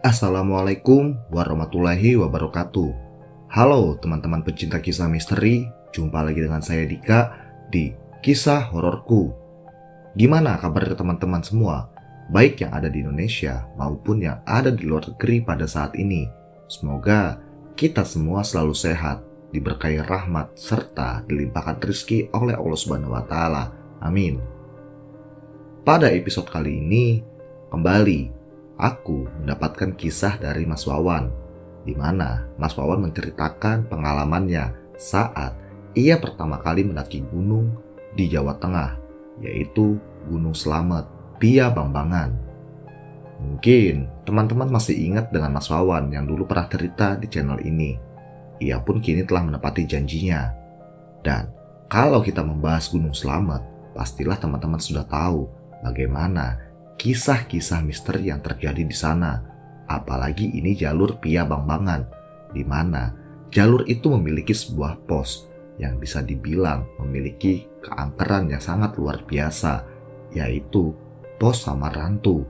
Assalamualaikum warahmatullahi wabarakatuh. Halo teman-teman pecinta kisah misteri, jumpa lagi dengan saya Dika di Kisah Hororku. Gimana kabar teman-teman semua? Baik yang ada di Indonesia maupun yang ada di luar negeri pada saat ini. Semoga kita semua selalu sehat, diberkahi rahmat serta dilimpahkan rezeki oleh Allah Subhanahu wa taala. Amin. Pada episode kali ini kembali aku mendapatkan kisah dari Mas Wawan, di mana Mas Wawan menceritakan pengalamannya saat ia pertama kali mendaki gunung di Jawa Tengah, yaitu Gunung Slamet, Pia Bambangan. Mungkin teman-teman masih ingat dengan Mas Wawan yang dulu pernah cerita di channel ini. Ia pun kini telah menepati janjinya. Dan kalau kita membahas Gunung Slamet, pastilah teman-teman sudah tahu bagaimana kisah-kisah misteri yang terjadi di sana. Apalagi ini jalur Pia Bambangan, di mana jalur itu memiliki sebuah pos yang bisa dibilang memiliki keangkeran yang sangat luar biasa, yaitu Pos Samarantu.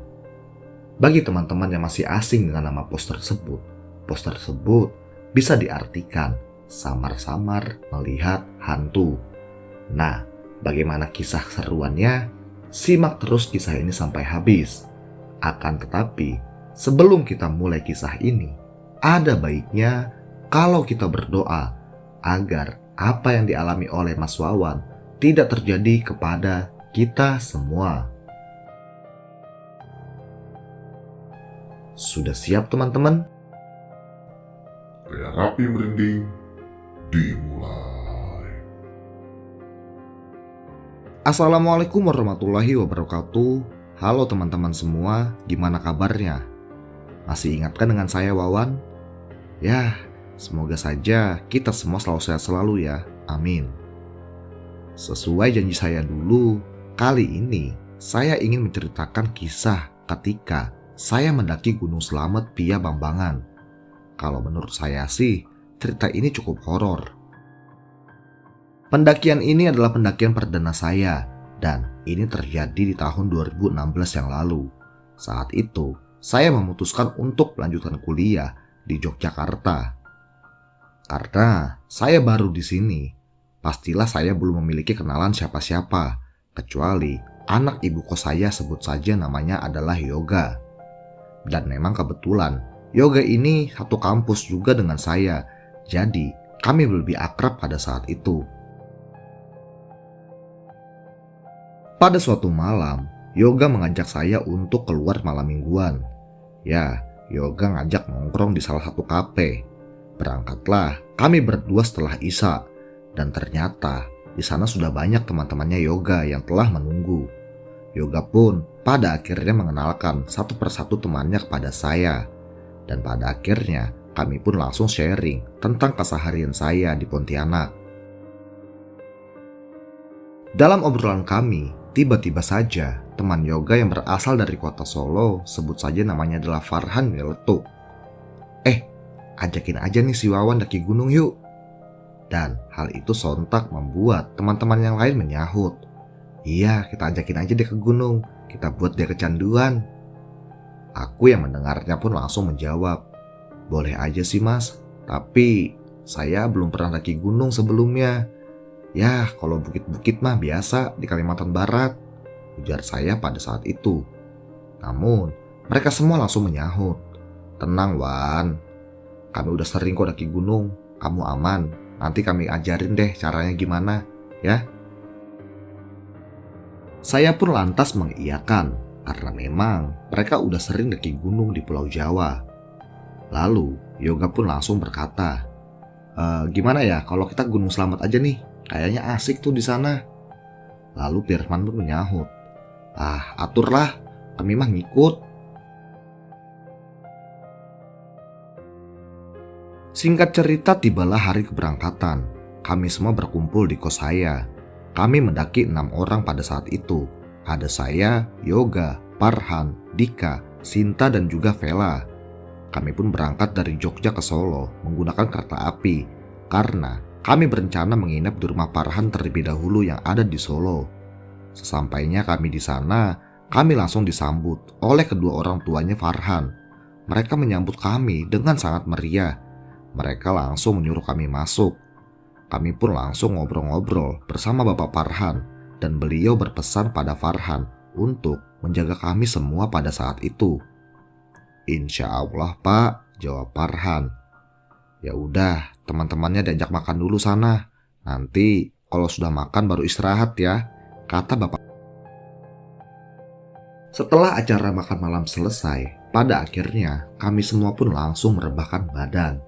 Bagi teman-teman yang masih asing dengan nama pos tersebut bisa diartikan samar-samar melihat hantu. Nah, bagaimana kisah seruannya? Simak terus kisah ini sampai habis. Akan tetapi, sebelum kita mulai kisah ini, ada baiknya kalau kita berdoa agar apa yang dialami oleh Mas Wawan tidak terjadi kepada kita semua. Sudah siap teman-teman? Terapi merinding dimulai. Assalamualaikum warahmatullahi wabarakatuh. Halo teman-teman semua, gimana kabarnya? Masih ingatkan dengan saya Wawan? Ya, semoga saja kita semua selalu sehat selalu ya, amin. Sesuai janji saya dulu, kali ini saya ingin menceritakan kisah ketika saya mendaki Gunung Slamet Pia Bambangan. Kalau menurut saya sih, cerita ini cukup horor. Pendakian ini adalah pendakian perdana saya, dan ini terjadi di tahun 2016 yang lalu. Saat itu, saya memutuskan untuk melanjutkan kuliah di Yogyakarta. Karena saya baru di sini, pastilah saya belum memiliki kenalan siapa-siapa, kecuali anak ibu kos saya, sebut saja namanya adalah Yoga. Dan memang kebetulan, Yoga ini satu kampus juga dengan saya, jadi kami lebih akrab pada saat itu. Pada suatu malam, Yoga mengajak saya untuk keluar malam mingguan. Ya, Yoga ngajak nongkrong di salah satu kafe. Berangkatlah kami berdua setelah Isya, dan ternyata di sana sudah banyak teman-temannya Yoga yang telah menunggu. Yoga pun pada akhirnya mengenalkan satu persatu temannya kepada saya. Dan pada akhirnya kami pun langsung sharing tentang keseharian saya di Pontianak. Dalam obrolan kami, tiba-tiba saja teman Yoga yang berasal dari kota Solo, sebut saja namanya adalah Farhan, nyeletuk. Ajakin aja nih si Wawan daki gunung yuk. Dan hal itu sontak membuat teman-teman yang lain menyahut. Iya, kita ajakin aja dia ke gunung, kita buat dia kecanduan. Aku yang mendengarnya pun langsung menjawab, boleh aja sih mas, tapi saya belum pernah daki gunung sebelumnya. Ya, kalau bukit-bukit mah biasa di Kalimantan Barat, ujar saya pada saat itu. Namun, mereka semua langsung menyahut. Tenang Wan, kami udah sering kok daki gunung, kamu aman. Nanti kami ajarin deh caranya gimana, ya. Saya pun lantas mengiyakan, karena memang mereka udah sering daki gunung di Pulau Jawa. Lalu, Yoga pun langsung berkata, gimana ya kalau kita Gunung Slamet aja nih? Kayaknya asik tuh di sana. Lalu Firman pun menyahut, aturlah, kami mah ngikut. Singkat cerita, tibalah hari keberangkatan. Kami semua berkumpul di kos saya. Kami mendaki 6 orang pada saat itu. Ada saya, Yoga, Farhan, Dika, Sinta, dan juga Vela. Kami pun berangkat dari Jogja ke Solo menggunakan kereta api, karena kami berencana menginap di rumah Farhan terlebih dahulu yang ada di Solo. Sesampainya kami di sana, kami langsung disambut oleh kedua orang tuanya Farhan. mereka menyambut kami dengan sangat meriah. Mereka langsung menyuruh kami masuk. Kami pun langsung ngobrol-ngobrol bersama Bapak Farhan dan beliau berpesan pada Farhan untuk menjaga kami semua pada saat itu. "Insya Allah Pak," jawab Farhan. "Ya udah, teman-temannya diajak makan dulu sana. Nanti kalau sudah makan baru istirahat ya," kata Bapak. Setelah acara makan malam selesai, pada akhirnya kami semua pun langsung merebahkan badan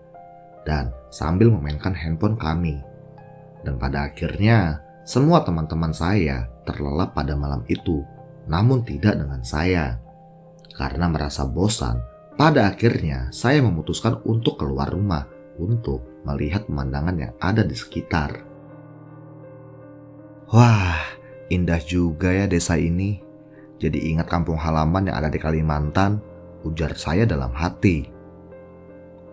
dan sambil memainkan handphone kami. Dan pada akhirnya semua teman-teman saya terlelap pada malam itu, namun tidak dengan saya. Karena merasa bosan, pada akhirnya saya memutuskan untuk keluar rumah untuk melihat pemandangan yang ada di sekitar. Wah, indah juga ya desa ini. Jadi ingat kampung halaman yang ada di Kalimantan, ujar saya dalam hati.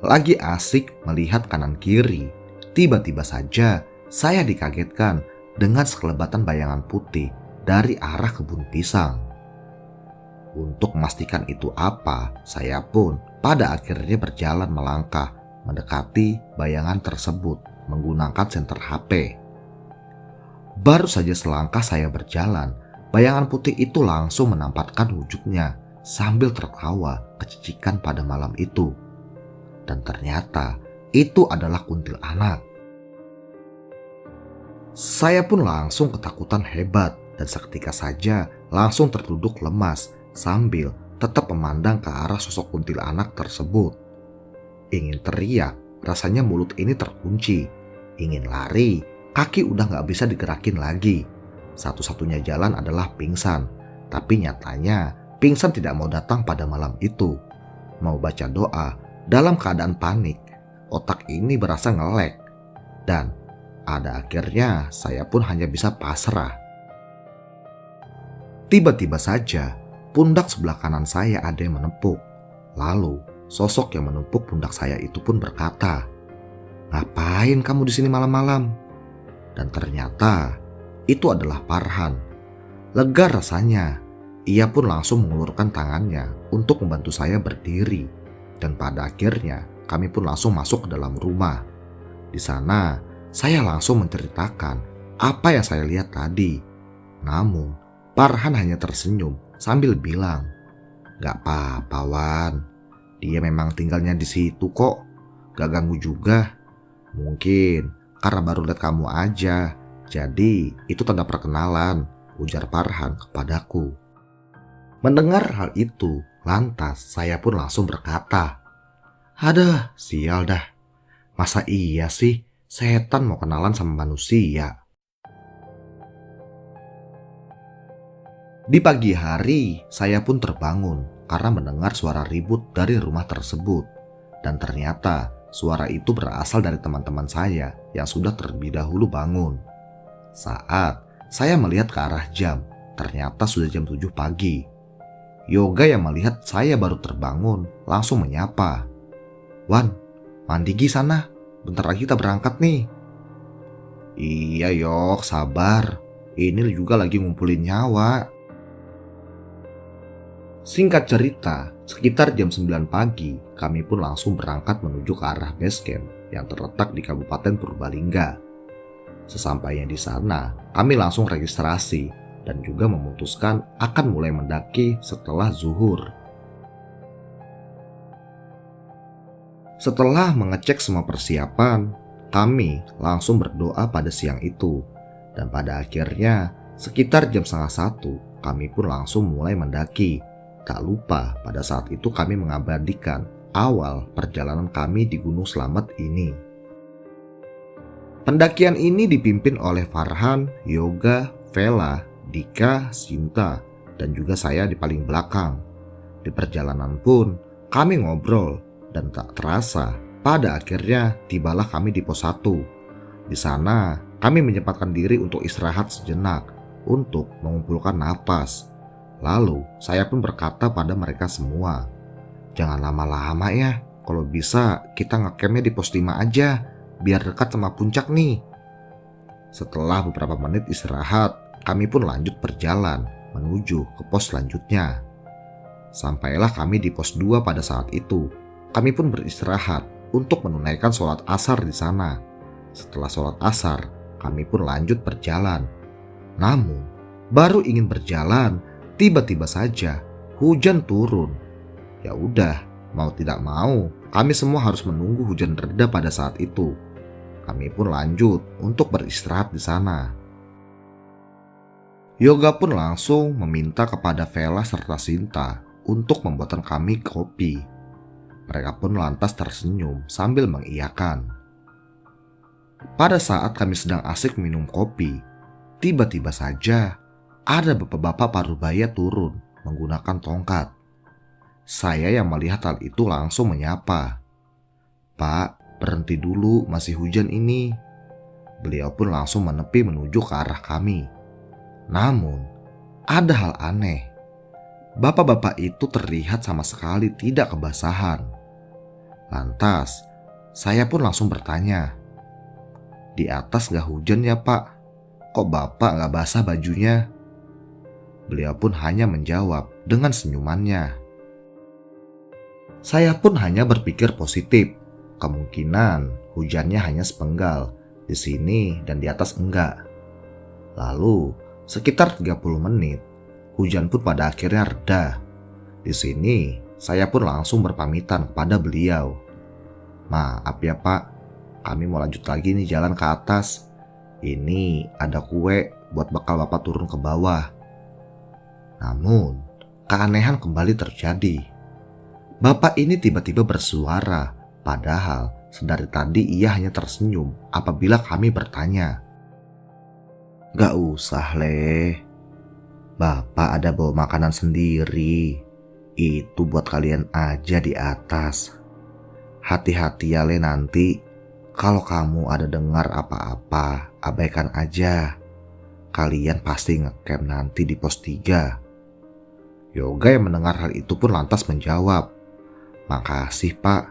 Lagi asik melihat kanan kiri, tiba-tiba saja saya dikagetkan dengan sekelebatan bayangan putih dari arah kebun pisang. Untuk memastikan itu apa, saya pun pada akhirnya berjalan melangkah mendekati bayangan tersebut menggunakan senter HP. Baru saja selangkah saya berjalan, bayangan putih itu langsung menampakkan wujudnya sambil tertawa kecicikan pada malam itu. Dan ternyata itu adalah kuntilanak. Saya pun langsung ketakutan hebat dan seketika saja langsung terduduk lemas sambil tetap memandang ke arah sosok kuntilanak tersebut. Ingin teriak, rasanya mulut ini terkunci. Ingin lari, kaki udah gak bisa digerakin lagi. Satu-satunya jalan adalah pingsan. Tapi nyatanya pingsan tidak mau datang pada malam itu. Mau baca doa, dalam keadaan panik, otak ini berasa ngelek. Dan pada akhirnya saya pun hanya bisa pasrah. Tiba-tiba saja pundak sebelah kanan saya ada yang menepuk. Lalu sosok yang menepuk pundak saya itu pun berkata, "Ngapain kamu di sini malam-malam?" Dan ternyata itu adalah Farhan. Lega rasanya, ia pun langsung mengulurkan tangannya untuk membantu saya berdiri. Dan pada akhirnya kami pun langsung masuk ke dalam rumah. Di sana saya langsung menceritakan apa yang saya lihat tadi. Namun Farhan hanya tersenyum sambil bilang, "Gak apa-apa Wan, dia memang tinggalnya di situ kok, gak ganggu juga. Mungkin karena baru lihat kamu aja, jadi itu tanda perkenalan," ujar Farhan kepadaku. Mendengar hal itu, lantas saya pun langsung berkata, "Aduh, sial dah. Masa iya sih setan mau kenalan sama manusia?" Di pagi hari, saya pun terbangun karena mendengar suara ribut dari rumah tersebut. Dan ternyata suara itu berasal dari teman-teman saya yang sudah terlebih dahulu bangun. Saat saya melihat ke arah jam, ternyata sudah jam 7 pagi. Yoga yang melihat saya baru terbangun langsung menyapa, "Wan, mandi gi sana, bentar lagi kita berangkat nih." "Iya Yok, sabar, ini juga lagi ngumpulin nyawa." Singkat cerita, sekitar jam 9 pagi, kami pun langsung berangkat menuju ke arah base camp yang terletak di Kabupaten Purbalingga. Sesampainya di sana, kami langsung registrasi dan juga memutuskan akan mulai mendaki setelah zuhur. Setelah mengecek semua persiapan, kami langsung berdoa pada siang itu. Dan pada akhirnya, sekitar jam 12:30, kami pun langsung mulai mendaki. Tak lupa pada saat itu kami mengabadikan awal perjalanan kami di Gunung Slamet ini. Pendakian ini dipimpin oleh Farhan, Yoga, Vela, Dika, Sinta, dan juga saya di paling belakang. Di perjalanan pun kami ngobrol dan tak terasa pada akhirnya tibalah kami di pos 1. Di sana kami menyempatkan diri untuk istirahat sejenak untuk mengumpulkan napas. Lalu saya pun berkata pada mereka semua, "Jangan lama-lama ya, kalau bisa kita ngecampnya di pos 5 aja, biar dekat sama puncak nih." Setelah beberapa menit istirahat, kami pun lanjut berjalan menuju ke pos selanjutnya. Sampailah kami di pos 2 pada saat itu. Kami pun beristirahat untuk menunaikan sholat asar di sana. Setelah sholat asar, kami pun lanjut berjalan. Namun, baru ingin berjalan, tiba-tiba saja hujan turun. Ya udah, mau tidak mau, kami semua harus menunggu hujan reda pada saat itu. Kami pun lanjut untuk beristirahat di sana. Yoga pun langsung meminta kepada Vela serta Sinta untuk membuatkan kami kopi. Mereka pun lantas tersenyum sambil mengiyakan. Pada saat kami sedang asik minum kopi, tiba-tiba saja ada bapak-bapak parubaya turun menggunakan tongkat. Saya yang melihat hal itu langsung menyapa. "Pak, berhenti dulu, masih hujan ini." Beliau pun langsung menepi menuju ke arah kami. Namun, ada hal aneh. Bapak-bapak itu terlihat sama sekali tidak kebasahan. Lantas, saya pun langsung bertanya, "Di atas gak hujan ya Pak? Kok Bapak gak basah bajunya?" Beliau pun hanya menjawab dengan senyumannya. Saya pun hanya berpikir positif. Kemungkinan hujannya hanya sepenggal, di sini dan di atas enggak. Lalu, sekitar 30 menit, hujan pun pada akhirnya reda. Di sini, saya pun langsung berpamitan kepada beliau. "Maaf ya Pak, kami mau lanjut lagi nih jalan ke atas. Ini ada kue buat bekal Bapak turun ke bawah." Namun, keanehan kembali terjadi. Bapak ini tiba-tiba bersuara, padahal sedari tadi ia hanya tersenyum apabila kami bertanya. "Gak usah Le, Bapak ada bawa makanan sendiri. Itu buat kalian aja di atas. Hati-hati ya Le nanti. Kalau kamu ada dengar apa-apa, abaikan aja. Kalian pasti ngecamp nanti di pos 3. Yoga yang mendengar hal itu pun lantas menjawab, "Makasih Pak,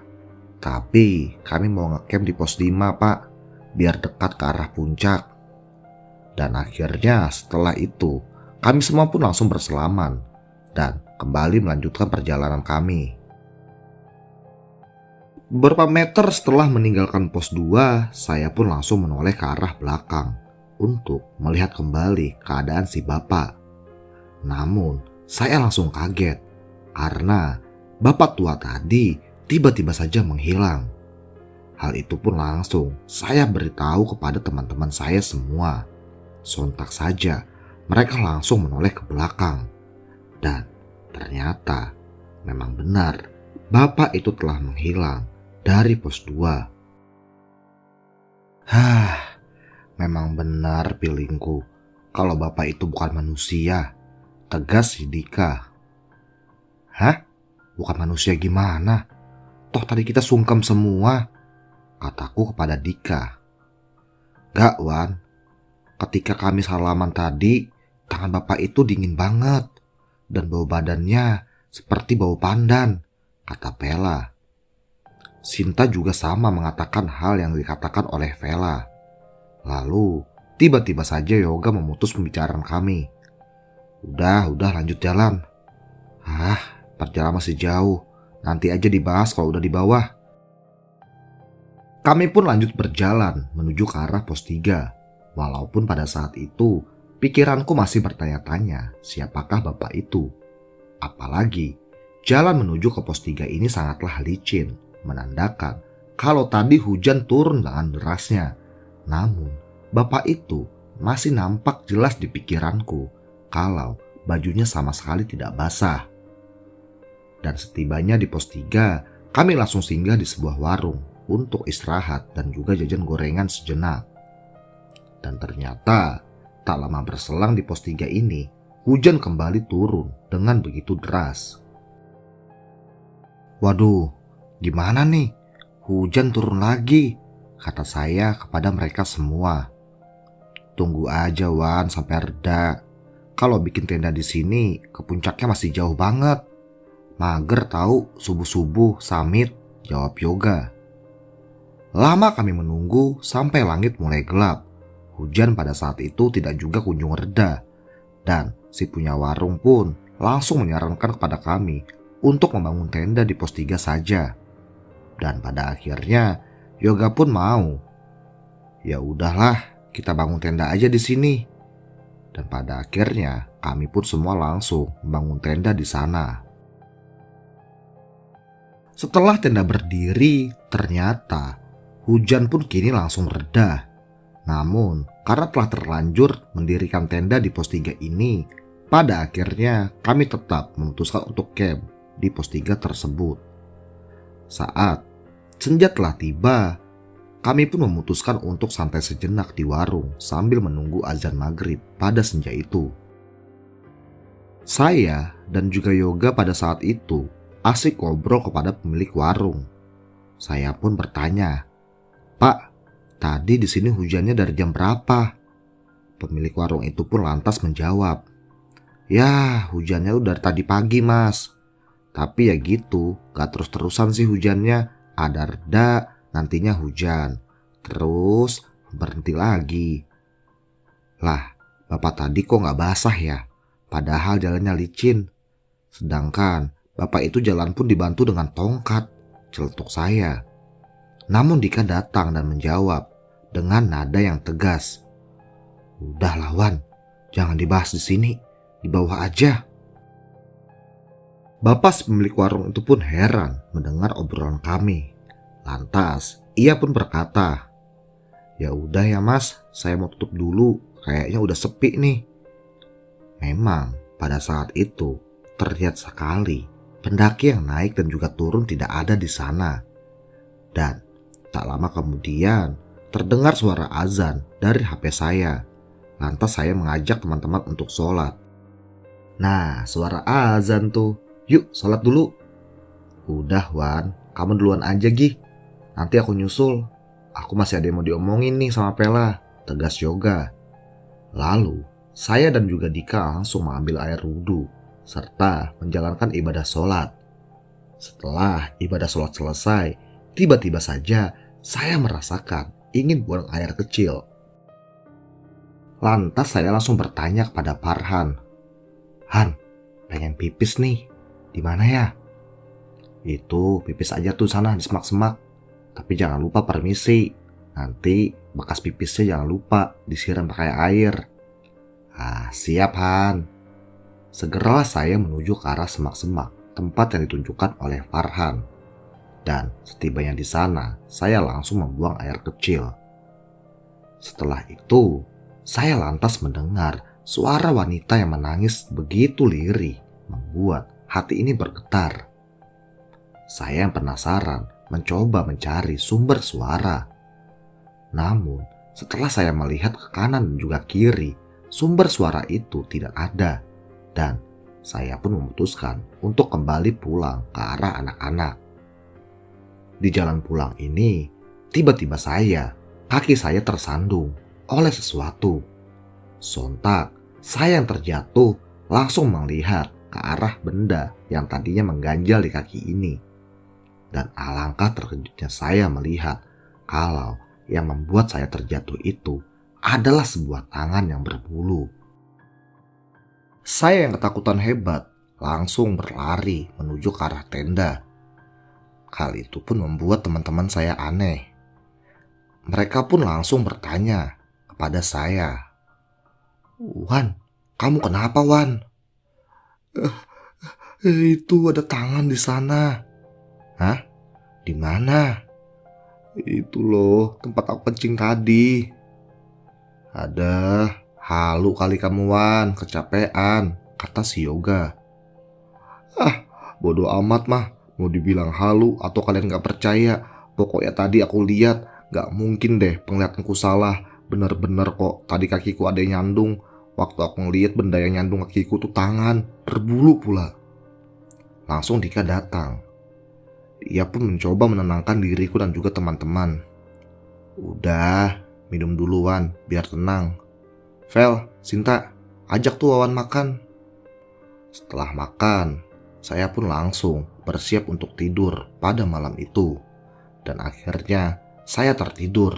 tapi kami mau ngecamp di pos 5 Pak, biar dekat ke arah puncak." Dan akhirnya setelah itu, kami semua pun langsung berselaman dan kembali melanjutkan perjalanan kami. Beberapa meter setelah meninggalkan pos 2, saya pun langsung menoleh ke arah belakang untuk melihat kembali keadaan si bapak. Namun, saya langsung kaget karena bapak tua tadi tiba-tiba saja menghilang. Hal itu pun langsung saya beritahu kepada teman-teman saya semua. Sontak saja mereka langsung menoleh ke belakang. Dan ternyata memang benar bapak itu telah menghilang dari pos 2. Memang benar pilingku kalau bapak itu bukan manusia, tegas si Dika. "Hah? Bukan manusia gimana? Toh tadi kita sungkem semua," kataku kepada Dika. "Gak Wan, ketika kami salaman tadi, tangan bapak itu dingin banget dan bau badannya seperti bau pandan," kata Vela. Sinta juga sama mengatakan hal yang dikatakan oleh Vela. Lalu, tiba-tiba saja Yoga memutus pembicaraan kami. Udah lanjut jalan." Perjalanan masih jauh, nanti aja dibahas kalau udah di bawah." Kami pun lanjut berjalan menuju ke arah pos 3. Walaupun pada saat itu, pikiranku masih bertanya-tanya siapakah bapak itu. Apalagi, jalan menuju ke pos 3 ini sangatlah licin, menandakan kalau tadi hujan turun dengan derasnya. Namun, bapak itu masih nampak jelas di pikiranku kalau bajunya sama sekali tidak basah. Dan setibanya di pos 3, kami langsung singgah di sebuah warung untuk istirahat dan juga jajan gorengan sejenak. Dan ternyata, tak lama berselang di pos 3 ini, hujan kembali turun dengan begitu deras. "Waduh, gimana nih? Hujan turun lagi," kata saya kepada mereka semua. "Tunggu aja Wan sampai reda. Kalau bikin tenda di sini, ke puncaknya masih jauh banget. Mager tahu subuh-subuh samit," jawab Yoga. Lama kami menunggu sampai langit mulai gelap. Hujan pada saat itu tidak juga kunjung reda. Dan si punya warung pun langsung menyarankan kepada kami untuk membangun tenda di pos 3 saja. Dan pada akhirnya Yoga pun mau. Ya udahlah, kita bangun tenda aja di sini. Dan pada akhirnya kami pun semua langsung membangun tenda di sana. Setelah tenda berdiri, ternyata hujan pun kini langsung reda. Namun, karena telah terlanjur mendirikan tenda di pos 3 ini, pada akhirnya kami tetap memutuskan untuk camp di pos 3 tersebut. Saat senja telah tiba, kami pun memutuskan untuk santai sejenak di warung sambil menunggu azan maghrib pada senja itu. Saya dan juga Yoga pada saat itu asik ngobrol kepada pemilik warung. Saya pun bertanya, "Pak, tadi di sini hujannya dari jam berapa?" Pemilik warung itu pun lantas menjawab, "Ya, hujannya udah dari tadi pagi, Mas. Tapi ya gitu, gak terus-terusan sih hujannya. Ada reda, nantinya hujan. Terus berhenti lagi." Lah, Bapak tadi kok gak basah ya? Padahal jalannya licin. Sedangkan Bapak itu jalan pun dibantu dengan tongkat, celetuk saya. Namun Dika datang dan menjawab dengan nada yang tegas, "Udah lawan, jangan dibahas di sini, di bawah aja." Bapak pemilik warung itu pun heran mendengar obrolan kami. Lantas ia pun berkata, "Ya udah ya Mas, saya mau tutup dulu, kayaknya udah sepi nih." Memang pada saat itu terlihat sekali pendaki yang naik dan juga turun tidak ada di sana. Dan tak lama kemudian terdengar suara azan dari HP saya. Lantas saya mengajak teman-teman untuk sholat. Nah, suara azan tuh. "Yuk sholat dulu." "Udah Wan, kamu duluan aja Gi. Nanti aku nyusul. Aku masih ada yang mau diomongin nih sama Pela," tegas Yoga. Lalu saya dan juga Dika langsung mengambil air wudhu serta menjalankan ibadah sholat. Setelah ibadah sholat selesai, tiba-tiba saja saya merasakan ingin buang air kecil. Lantas saya langsung bertanya kepada Farhan, "Han, pengen pipis nih, di mana ya?" "Itu pipis aja tuh sana di semak-semak. Tapi jangan lupa permisi. Nanti bekas pipisnya jangan lupa disiram pakai air." "Ah, siap Han." Segeralah saya menuju ke arah semak-semak tempat yang ditunjukkan oleh Farhan. Dan setibanya di sana, saya langsung membuang air kecil. Setelah itu, saya lantas mendengar suara wanita yang menangis begitu lirih, membuat hati ini bergetar. Saya yang penasaran mencoba mencari sumber suara. Namun, setelah saya melihat ke kanan dan juga kiri, sumber suara itu tidak ada. Dan saya pun memutuskan untuk kembali pulang ke arah anak-anak. Di jalan pulang ini, tiba-tiba kaki saya tersandung oleh sesuatu. Sontak, saya yang terjatuh langsung melihat ke arah benda yang tadinya mengganjal di kaki ini. Dan alangkah terkejutnya saya melihat kalau yang membuat saya terjatuh itu adalah sebuah tangan yang berbulu. Saya yang ketakutan hebat langsung berlari menuju ke arah tenda. Hal itu pun membuat teman-teman saya aneh. Mereka pun langsung bertanya kepada saya, "Wan, kamu kenapa Wan?" Itu ada tangan di sana." "Hah? Di mana?" "Itu loh tempat aku kencing tadi." "Ada, halu kali kamu Wan, kecapean," kata si Yoga. "Ah, bodoh amat mah, mau dibilang halu atau kalian gak percaya. Pokoknya tadi aku lihat, gak mungkin deh penglihatanku salah. Bener-bener kok, tadi kakiku ada yang nyandung. Waktu aku ngeliat benda yang nyandung kakiku tuh tangan, berbulu pula." Langsung Dika datang. Ia pun mencoba menenangkan diriku dan juga teman-teman. "Udah, minum duluan biar tenang. Vel, Sinta, ajak tuh Wawan makan." Setelah makan, saya pun langsung bersiap untuk tidur pada malam itu. Dan akhirnya saya tertidur.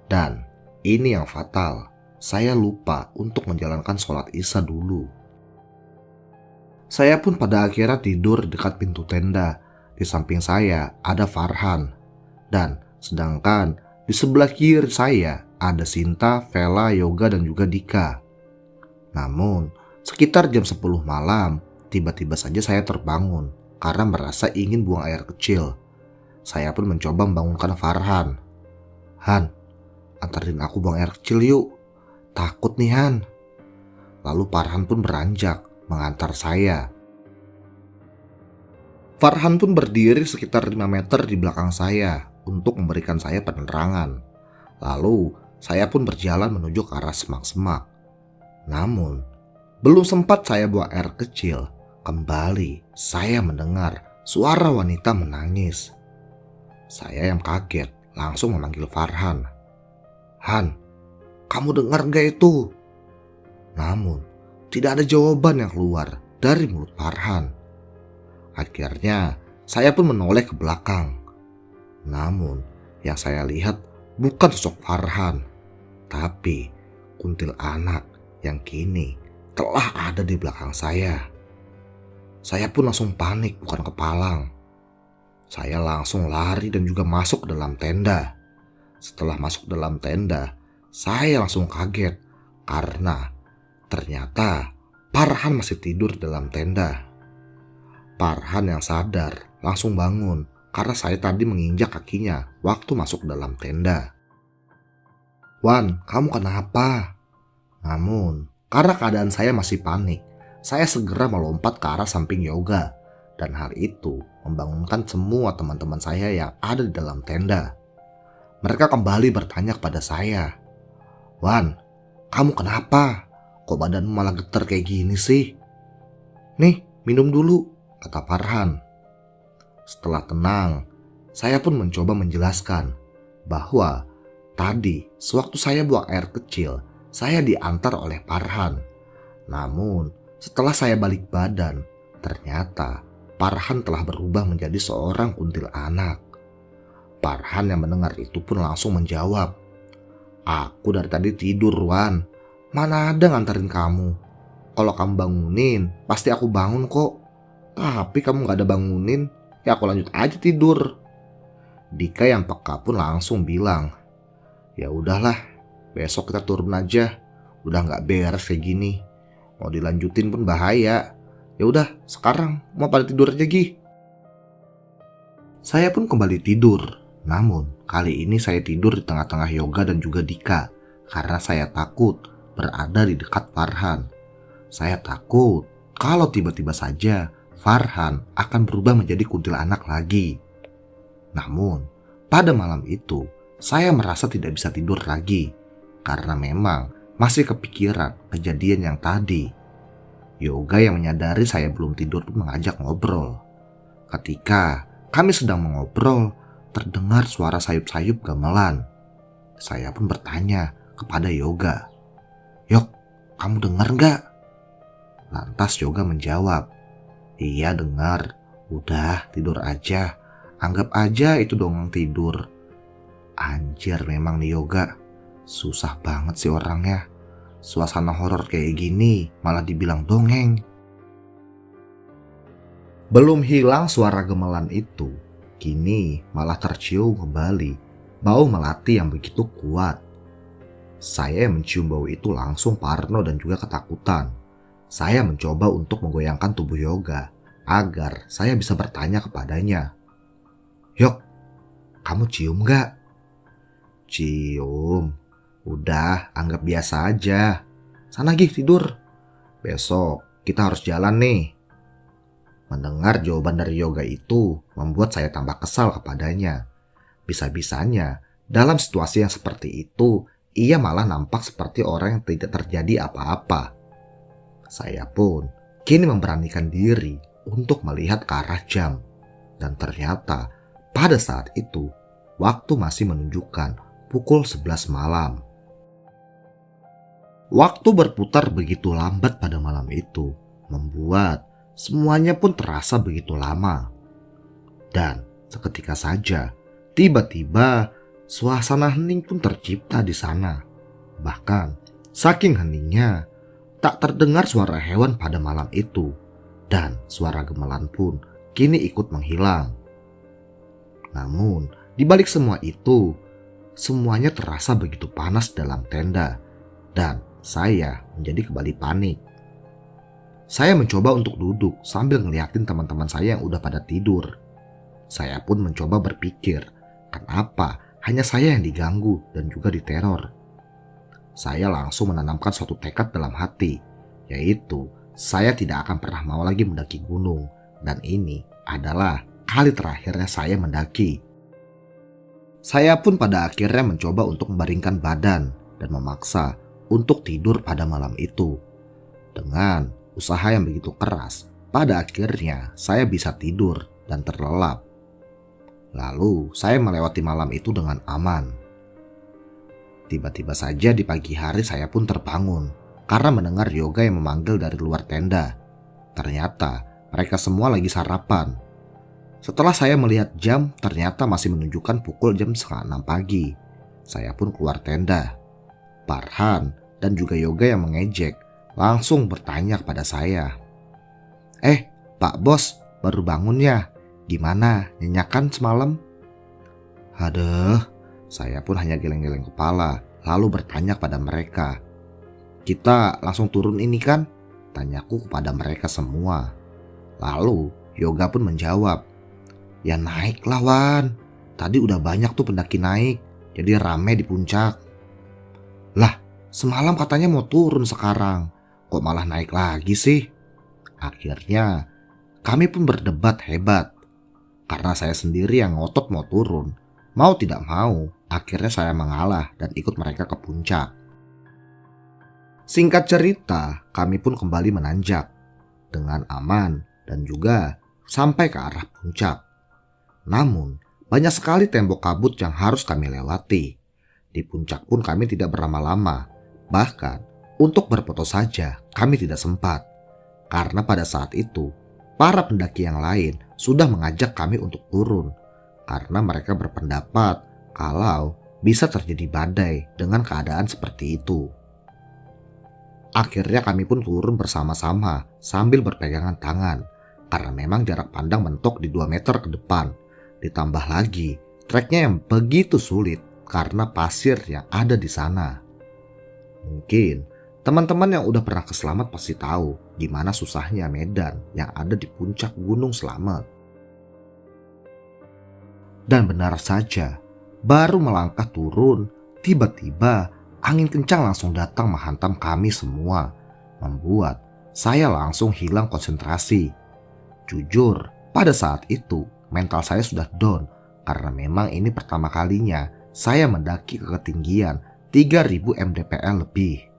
Dan ini yang fatal, saya lupa untuk menjalankan sholat Isya dulu. Saya pun pada akhirnya tidur dekat pintu tenda. Di samping saya ada Farhan. Dan sedangkan di sebelah kiri saya ada Sinta, Vela, Yoga, dan juga Dika. Namun sekitar jam 10 malam, tiba-tiba saja saya terbangun karena merasa ingin buang air kecil. Saya pun mencoba membangunkan Farhan. Han, antarin aku buang air kecil yuk. Takut nih Han. Lalu Farhan pun beranjak mengantar saya. Farhan pun berdiri sekitar 5 meter di belakang saya untuk memberikan saya penerangan. Lalu saya pun berjalan menuju ke arah semak-semak. Namun belum sempat saya buang air kecil, kembali saya mendengar suara wanita menangis. Saya yang kaget langsung memanggil Farhan. Han, kamu dengar gak itu? Namun tidak ada jawaban yang keluar dari mulut Farhan. Akhirnya saya pun menoleh ke belakang. Namun yang saya lihat bukan sosok Farhan, tapi kuntilanak yang kini telah ada di belakang saya. Saya pun langsung panik bukan kepalang. Saya langsung lari dan juga masuk ke dalam tenda. Setelah masuk dalam tenda, saya langsung kaget karena ternyata Farhan masih tidur dalam tenda. Farhan yang sadar langsung bangun karena saya tadi menginjak kakinya waktu masuk dalam tenda. Wan, kamu kenapa? Namun karena keadaan saya masih panik, saya segera melompat ke arah samping Yoga. Dan hal itu membangunkan semua teman-teman saya yang ada di dalam tenda. Mereka kembali bertanya kepada saya, Wan, kamu kenapa? Kok badanmu malah getar kayak gini sih? Nih, minum dulu, kata Farhan. Setelah tenang, saya pun mencoba menjelaskan bahwa tadi sewaktu saya buang air kecil, saya diantar oleh Farhan. Namun setelah saya balik badan, ternyata Farhan telah berubah menjadi seorang kuntilanak. Farhan yang mendengar itu pun langsung menjawab, aku dari tadi tidur, Wan. Mana ada nganterin kamu. Kalau kamu bangunin, pasti aku bangun kok. Tapi kamu gak ada bangunin, ya aku lanjut aja tidur. Dika yang peka pun langsung bilang, ya udahlah, besok kita turun aja. Udah gak beres kayak gini. Mau dilanjutin pun bahaya. Ya udah, sekarang mau pada tidur aja Gi. Saya pun kembali tidur. Namun kali ini saya tidur di tengah-tengah Yoga dan juga Dika karena saya takut berada di dekat Farhan. Saya takut kalau tiba-tiba saja Farhan akan berubah menjadi kuntilanak lagi. Namun pada malam itu saya merasa tidak bisa tidur lagi karena memang masih kepikiran kejadian yang tadi. Yoga yang menyadari saya belum tidur pun mengajak ngobrol. Ketika kami sedang mengobrol, terdengar suara sayup-sayup gamelan. Saya pun bertanya kepada Yoga, Yok, kamu dengar gak? Lantas Yoga menjawab, iya dengar, udah tidur aja, anggap aja itu dongeng tidur. Anjir memang nih Yoga, susah banget sih orangnya. Suasana horor kayak gini malah dibilang dongeng. Belum hilang suara gemelan itu, kini malah tercium kembali bau melati yang begitu kuat. Saya yang mencium bau itu langsung parno dan juga ketakutan. Saya mencoba untuk menggoyangkan tubuh Yoga agar saya bisa bertanya kepadanya, Yok, kamu cium gak? Cium. Udah, anggap biasa aja. Sana Gi tidur. Besok kita harus jalan nih. Mendengar jawaban dari Yoga itu membuat saya tambah kesal kepadanya. Bisa-bisanya dalam situasi yang seperti itu ia malah nampak seperti orang yang tidak terjadi apa-apa. Saya pun kini memberanikan diri untuk melihat ke arah jam. Dan ternyata pada saat itu waktu masih menunjukkan pukul 11 malam. Waktu berputar begitu lambat pada malam itu membuat semuanya pun terasa begitu lama. Dan seketika saja, tiba-tiba suasana hening pun tercipta di sana. Bahkan saking heningnya, tak terdengar suara hewan pada malam itu. dan suara gemelan pun kini ikut menghilang. Namun, di balik semua itu, semuanya terasa begitu panas dalam tenda dan saya menjadi kembali panik. Saya mencoba untuk duduk sambil ngeliatin teman-teman saya yang udah pada tidur. Saya pun mencoba berpikir, kenapa hanya saya yang diganggu dan juga diteror. Saya langsung menanamkan suatu tekad dalam hati, yaitu saya tidak akan pernah mau lagi mendaki gunung, dan ini adalah kali terakhirnya saya mendaki. Saya pun pada akhirnya mencoba untuk membaringkan badan dan memaksa untuk tidur pada malam itu. Dengan usaha yang begitu keras, pada akhirnya saya bisa tidur dan terlelap. Lalu saya melewati malam itu dengan aman. Tiba-tiba saja di pagi hari saya pun terbangun karena mendengar Yoga yang memanggil dari luar tenda. Ternyata mereka semua lagi sarapan. Setelah saya melihat jam, ternyata masih menunjukkan pukul jam 5:30 pagi. Saya pun keluar tenda. Farhan dan juga Yoga yang mengejek langsung bertanya kepada saya, Pak Bos, baru bangun ya? Gimana, nyenyakan semalam?" Aduh, saya pun hanya geleng-geleng kepala lalu bertanya kepada mereka. "Kita langsung turun ini kan?" tanyaku kepada mereka semua. Lalu Yoga pun menjawab, "Ya naik lah Wan, tadi udah banyak tuh pendaki naik, jadi rame di puncak." "Lah, semalam katanya mau turun sekarang, kok malah naik lagi sih?" Akhirnya kami pun berdebat hebat. Karena saya sendiri yang ngotot mau turun, mau tidak mau, akhirnya saya mengalah dan ikut mereka ke puncak. Singkat cerita, kami pun kembali menanjak dengan aman dan juga sampai ke arah puncak. Namun, banyak sekali tembok kabut yang harus kami lewati. Di puncak pun kami tidak berlama-lama. Bahkan, untuk berfoto saja kami tidak sempat. Karena pada saat itu, para pendaki yang lain sudah mengajak kami untuk turun. Karena mereka berpendapat kalau bisa terjadi badai dengan keadaan seperti itu. Akhirnya kami pun turun bersama-sama sambil berpegangan tangan. Karena memang jarak pandang mentok di 2 meter ke depan. Ditambah lagi, treknya yang begitu sulit karena pasir yang ada di sana. Mungkin teman-teman yang udah pernah ke Slamet pasti tahu gimana susahnya medan yang ada di puncak Gunung Slamet. Dan benar saja, baru melangkah turun, tiba-tiba angin kencang langsung datang menghantam kami semua, membuat saya langsung hilang konsentrasi. Jujur, pada saat itu mental saya sudah down karena memang ini pertama kalinya saya mendaki ke ketinggian 3000 mdpl lebih.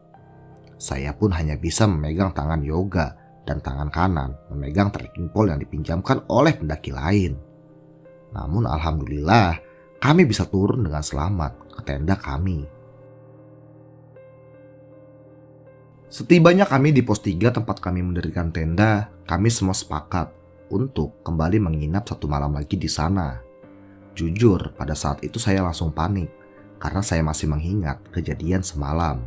Saya pun hanya bisa memegang tangan Yoga dan tangan kanan memegang trekking pole yang dipinjamkan oleh pendaki lain. Namun alhamdulillah kami bisa turun dengan selamat ke tenda kami. Setibanya kami di pos 3 tempat kami mendirikan tenda, kami semua sepakat untuk kembali menginap 1 malam lagi di sana. Jujur, pada saat itu saya langsung panik karena saya masih mengingat kejadian semalam.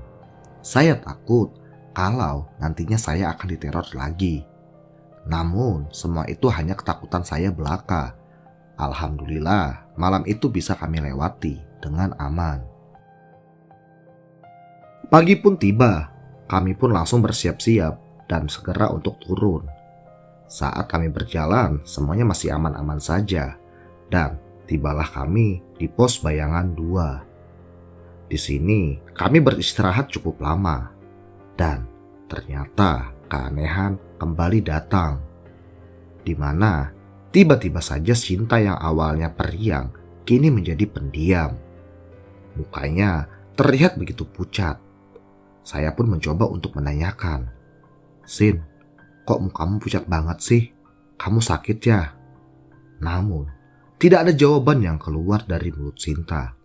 Saya takut kalau nantinya saya akan diteror lagi. Namun semua itu hanya ketakutan saya belaka. Alhamdulillah malam itu bisa kami lewati dengan aman. Pagi pun tiba, kami pun langsung bersiap-siap dan segera untuk turun. Saat kami berjalan semuanya masih aman-aman saja dan tibalah kami di pos bayangan 2. Di sini kami beristirahat cukup lama dan ternyata keanehan kembali datang, di mana tiba-tiba saja Sinta yang awalnya periang kini menjadi pendiam. Mukanya terlihat begitu pucat. Saya pun mencoba untuk menanyakan, "Sin, kok mukamu pucat banget sih? Kamu sakit ya?" Namun tidak ada jawaban yang keluar dari mulut Sinta.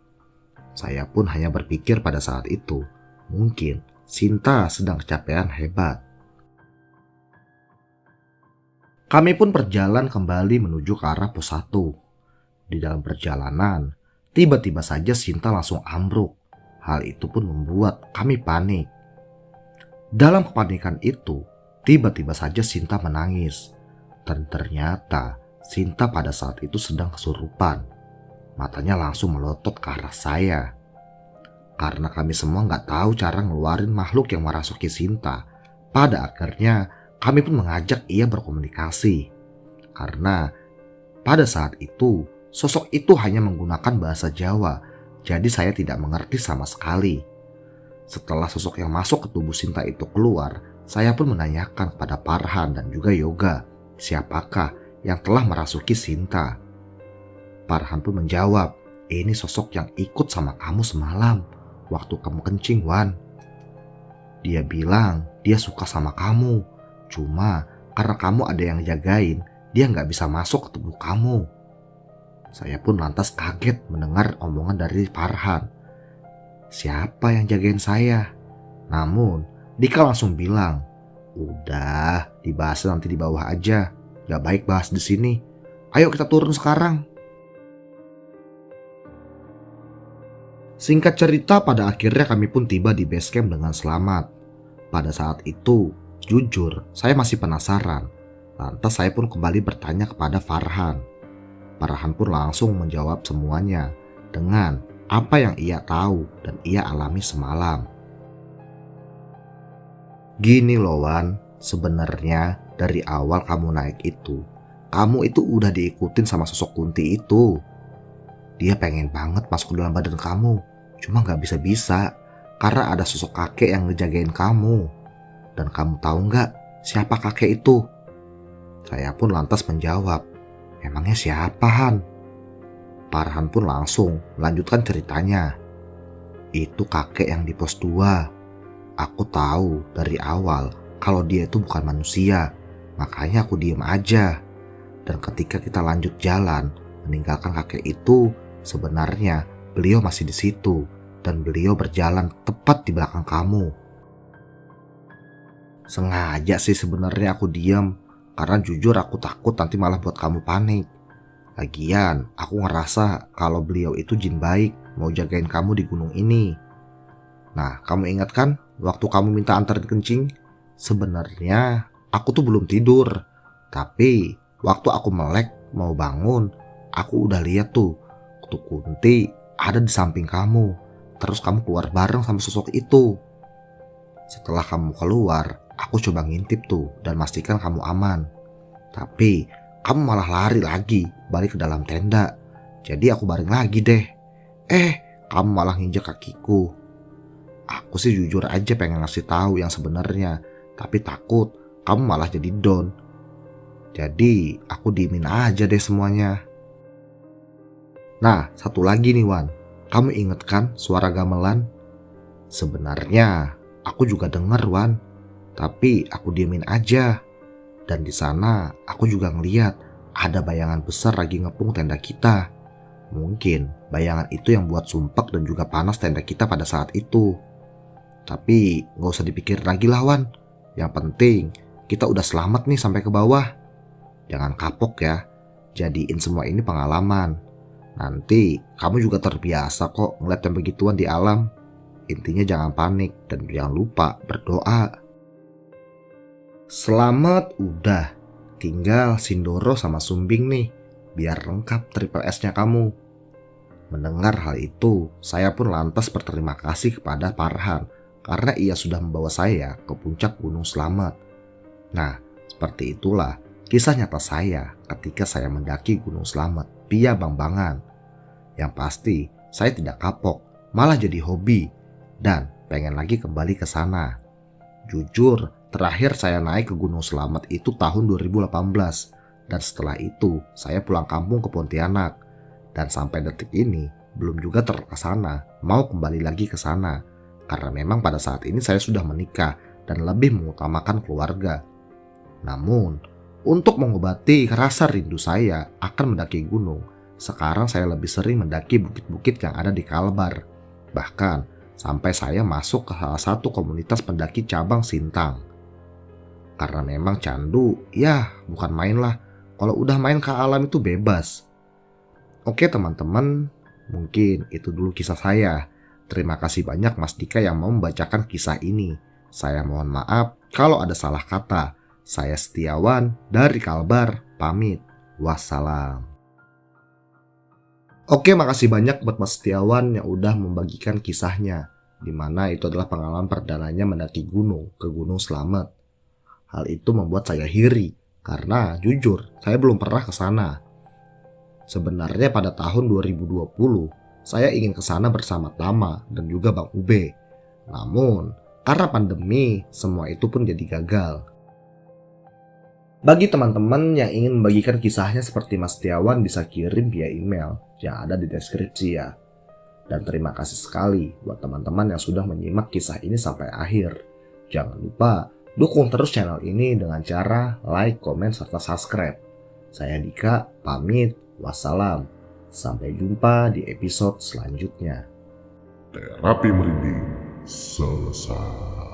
Saya pun hanya berpikir pada saat itu, mungkin Sinta sedang kecapean hebat. Kami pun berjalan kembali menuju ke arah pos 1. Di dalam perjalanan, tiba-tiba saja Sinta langsung ambruk. Hal itu pun membuat kami panik. Dalam kepanikan itu, Tiba-tiba saja Sinta menangis. Dan ternyata Sinta pada saat itu sedang kesurupan. Matanya langsung melotot ke arah saya. Karena kami semua nggak tahu cara ngeluarin makhluk yang merasuki Sinta, pada akhirnya kami pun mengajak ia berkomunikasi. Karena pada saat itu sosok itu hanya menggunakan bahasa Jawa, jadi saya tidak mengerti sama sekali. Setelah sosok yang masuk ke tubuh Sinta itu keluar, saya pun menanyakan kepada Farhan dan juga Yoga, siapakah yang telah merasuki Sinta. Farhan pun menjawab, ini sosok yang ikut sama kamu semalam waktu kamu kencing, Wan. Dia bilang dia suka sama kamu, cuma karena kamu ada yang jagain, dia nggak bisa masuk ke tubuh kamu. Saya pun lantas kaget mendengar omongan dari Farhan. Siapa yang jagain saya? Namun Dika langsung bilang, udah dibahas nanti di bawah aja, nggak baik bahas di sini. Ayo kita turun sekarang. Singkat cerita, pada akhirnya kami pun tiba di base camp dengan selamat. Pada saat itu, jujur, saya masih penasaran. Lantas saya pun kembali bertanya kepada Farhan. Farhan pun langsung menjawab semuanya dengan apa yang ia tahu dan ia alami semalam. Gini loh Wan, sebenarnya dari awal kamu naik itu, kamu itu udah diikutin sama sosok Kunti itu. Dia pengen banget masuk ke dalam badan kamu, cuma gak bisa-bisa karena ada sosok kakek yang ngejagain kamu. Dan kamu tahu gak siapa kakek itu? Saya pun lantas menjawab, emangnya siapa Han? Farhan pun langsung melanjutkan ceritanya. Itu kakek yang di pos 2. Aku tahu dari awal kalau dia itu bukan manusia, makanya aku diem aja. Dan ketika kita lanjut jalan meninggalkan kakek itu, sebenarnya beliau masih di situ dan beliau berjalan tepat di belakang kamu. Sengaja sih sebenarnya aku diam, karena jujur aku takut nanti malah buat kamu panik. Lagian aku ngerasa kalau beliau itu jin baik, mau jagain kamu di gunung ini. Nah, kamu ingat kan waktu kamu minta antarin kencing? Sebenarnya aku tuh belum tidur, tapi waktu aku melek mau bangun, aku udah lihat tuh Kunti ada di samping kamu. Terus kamu keluar bareng sama sosok itu. Setelah kamu keluar, aku coba ngintip tuh dan pastikan kamu aman. Tapi kamu malah lari lagi balik ke dalam tenda. Jadi aku baring lagi deh. Kamu malah nginjek kakiku. Aku sih jujur aja pengen ngasih tahu yang sebenarnya, tapi takut kamu malah jadi down. Jadi aku diemin aja deh semuanya. Nah, satu lagi nih Wan, kamu inget kan suara gamelan? Sebenarnya aku juga denger Wan, tapi aku diemin aja. Dan di sana aku juga ngeliat ada bayangan besar lagi ngepung tenda kita. Mungkin bayangan itu yang buat sumpek dan juga panas tenda kita pada saat itu. Tapi gak usah dipikir lagi lah Wan, yang penting kita udah selamat nih sampai ke bawah. Jangan kapok ya, jadiin semua ini pengalaman. Nanti kamu juga terbiasa kok ngeliat yang begituan di alam. Intinya jangan panik dan jangan lupa berdoa. Selamat udah, tinggal Sindoro sama Sumbing nih, biar lengkap triple S-nya kamu. Mendengar hal itu, saya pun lantas berterima kasih kepada Farhan karena ia sudah membawa saya ke puncak Gunung Slamet. Nah, seperti itulah kisah nyata saya ketika saya mendaki Gunung Slamet via Bambangan. Yang pasti saya tidak kapok, malah jadi hobi dan pengen lagi kembali ke sana. Jujur, terakhir saya naik ke Gunung Slamet itu tahun 2018 dan setelah itu saya pulang kampung ke Pontianak dan sampai detik ini belum juga terkesana mau kembali lagi ke sana karena memang pada saat ini saya sudah menikah dan lebih mengutamakan keluarga. Namun, untuk mengobati rasa rindu saya akan mendaki gunung, sekarang saya lebih sering mendaki bukit-bukit yang ada di Kalbar. Bahkan sampai saya masuk ke salah satu komunitas pendaki cabang Sintang. Karena memang candu, ya bukan main lah. Kalau udah main ke alam itu bebas. Oke teman-teman, mungkin itu dulu kisah saya. Terima kasih banyak Mas Dika yang mau membacakan kisah ini. Saya mohon maaf kalau ada salah kata. Saya Setiawan dari Kalbar, pamit. Wassalam. Oke, makasih banyak buat Mas Setiawan yang udah membagikan kisahnya, di mana itu adalah pengalaman perdananya mendaki gunung ke Gunung Slamet. Hal itu membuat saya iri, karena jujur, saya belum pernah ke sana. Sebenarnya pada tahun 2020, saya ingin ke sana bersama Tama dan juga Bang Ube. Namun, karena pandemi, semua itu pun jadi gagal. Bagi teman-teman yang ingin membagikan kisahnya seperti Mas Setiawan bisa kirim via email yang ada di deskripsi ya. Dan terima kasih sekali buat teman-teman yang sudah menyimak kisah ini sampai akhir. Jangan lupa dukung terus channel ini dengan cara like, komen, serta subscribe. Saya Dika, pamit. Wassalam. Sampai jumpa di episode selanjutnya. Terapi merinding selesai.